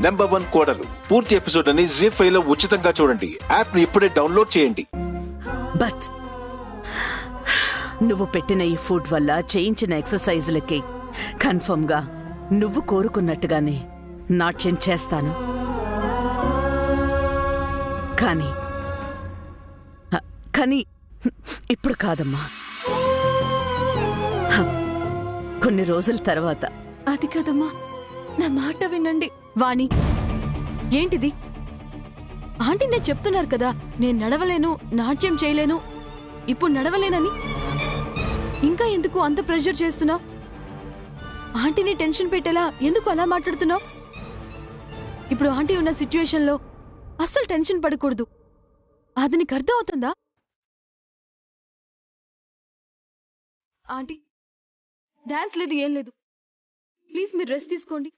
#1 కోడలు పూర్తి ఎపిసోడ్ అని ZEE5 లో ఉచితంగా చూడండి. యాప్ ని ఇప్పుడే డౌన్లోడ్ చేయండి. బట్ నువ్వు పెట్టిన ఈ ఫుడ్ వల్ల చేయించిన ఎక్సర్సైజులకి కన్ఫర్మ్ గా నువ్వు కోరుకున్నట్టుగానే నాట్యం చేస్తాను. కానీ ఇప్పుడు కాదమ్మా, కొన్ని రోజుల తర్వాత. అది కాదమ్మా, నా మాట వినండి. వాణి, ఏంటిది? ఆంటీ నేను చెప్తున్నారు కదా, నేను నడవలేను, నాట్యం చేయలేను, ఇప్పుడు నడవలేనని. ఇంకా ఎందుకు అంత ప్రెషర్ చేస్తున్నావు? ఆంటీని టెన్షన్ పెట్టేలా ఎందుకు అలా మాట్లాడుతున్నావు? ఇప్పుడు ఆంటీ ఉన్న సిచ్యువేషన్లో అస్సలు టెన్షన్ పడకూడదు. అది నీకు అర్థం అవుతుందా? ఆంటీ, డాన్స్ లేదు, ఏం లేదు. ప్లీజ్ మీరు రెస్ట్ తీసుకోండి.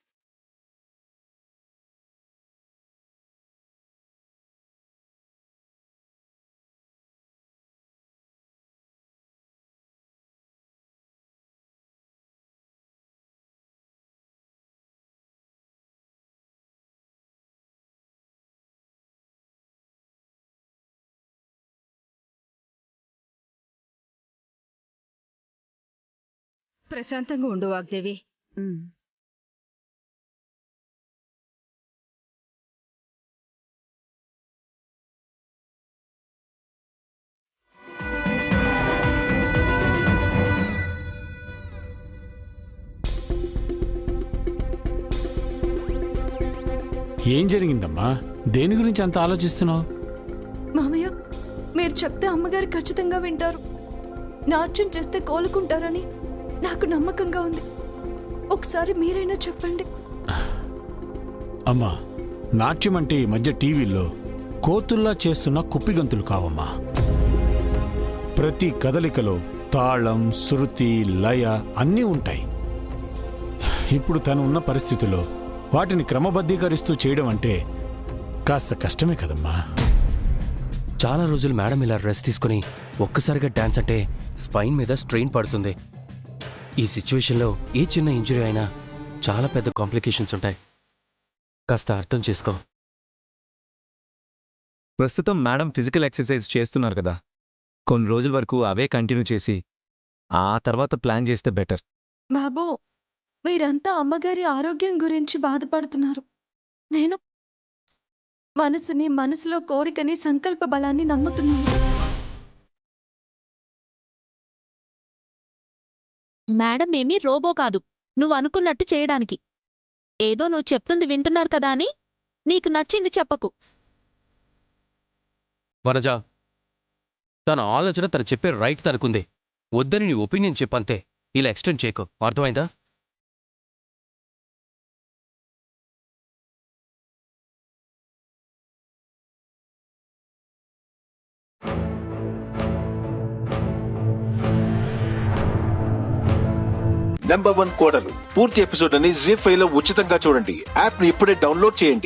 ప్రశాంతంగా ఉండు వాగ్దేవి. ఏం జరిగిందమ్మా? దేని గురించి అంత ఆలోచిస్తున్నావు? మామయ్య, మీరు చెప్తే అమ్మగారు ఖచ్చితంగా వింటారు. నాట్యం చేస్తే కోలుకుంటారని నాకు నమ్మకంగా ఉంది. ఒకసారి మీరైనా చెప్పండి. అమ్మా, నాట్యం అంటే ఈ మధ్య టీవీల్లో కోతుల్లా చేస్తున్న కుప్పిగంతులు కావమ్మా. ప్రతి కదలికలో తాళం, శృతి, లయ అన్నీ ఉంటాయి. ఇప్పుడు తను ఉన్న పరిస్థితిలో వాటిని క్రమబద్ధీకరిస్తూ చేయడం అంటే కాస్త కష్టమే కదమ్మా. చాలా రోజులు మేడం ఇలా రెస్ట్ తీసుకుని ఒక్కసారిగా డాన్స్ అంటే స్పైన్ మీద స్ట్రెయిన్ పడుతుంది. ఈ సిచ్యువేషన్లో ఏ చిన్న ఇంజరీ అయినా చాలా పెద్ద కాంప్లికేషన్స్ ఉంటాయి. కాస్త అర్థం చేసుకో. ప్రస్తుతం మేడం ఫిజికల్ ఎక్సర్సైజ్ చేస్తున్నారు కదా, కొన్ని రోజుల వరకు అవే కంటిన్యూ చేసి ఆ తర్వాత ప్లాన్ చేస్తే బెటర్. బాబు, మీరంతా అమ్మగారి ఆరోగ్యం గురించి బాధపడుతున్నారు. నేను మనసులో కోరికని, సంకల్ప బలాన్ని నమ్ముతున్నాను. మేడం ఏమీ రోబో కాదు నువ్వు అనుకున్నట్టు చేయడానికి. ఏదో నువ్వు చెప్తుంది వింటున్నారు కదా అని నీకు నచ్చింది చెప్పకు. వనజ, తన ఆలోచన తను చెప్పే రైట్ తనకుంది. వద్దని నీ ఒపీనియన్ చెప్పంతే. ఇలా ఎక్స్టెండ్ చేయకు, అర్థమైందా? #1 కోడలు పూర్తి ఎపిసోడ్ అని ZEE5 లో ఉచితంగా చూడండి. యాప్ ని ఇప్పుడే డౌన్లోడ్ చేయండి.